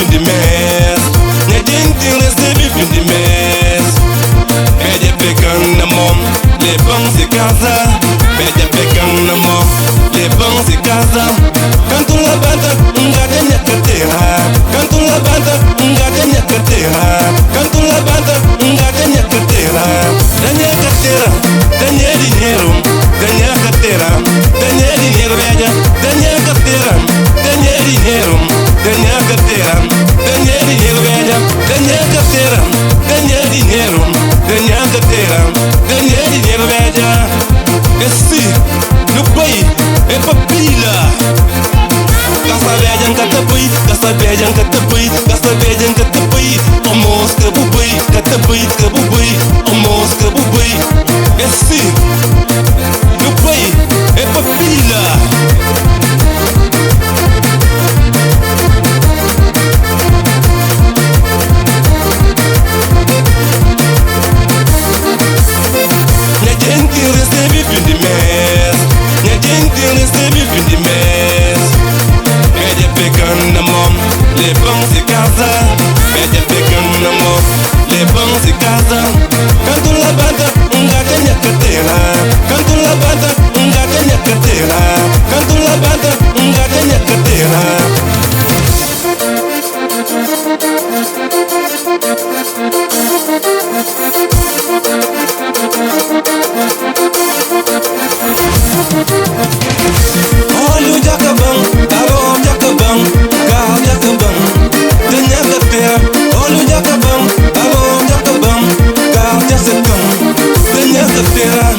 fin de mes. Nya jinting reste bi fin de mes. Bede pekan na mom, les bons c'est casa. Bede pekan na mom, les bons c'est casa. Quand on la bata, on gagne nya cartera. Quand on la bata, on gagne nya cartera. Quand on la bata, on gagne nya cartera. Daña cartera, daña dinero, daña cartera, daña dinero bella, daña cartera, daña dinero, daña cartera, daña dinero bella, daña cartera, daña dinero, daña cartera, daña dinero bella. Et si le pays est pas pila, casa bella en catapui, casa bella en catapui, casa bella en catapui, omos que bubui, catapui que bubui, omos que bubui. Et si le pays est pas pila. Les bons c'est casa, bede pekan na mom, les bons c'est casa. Quand on la bata, on gagne nya cartera. Quand on la bata, on gagne nya cartera. Quand on la bata, on gagne nya cartera. Olho jacabão, alô jacabão, carro jacabão, tenha carteira. Olho jacabão, alô jacabão, carro jacabão, tenha carteira.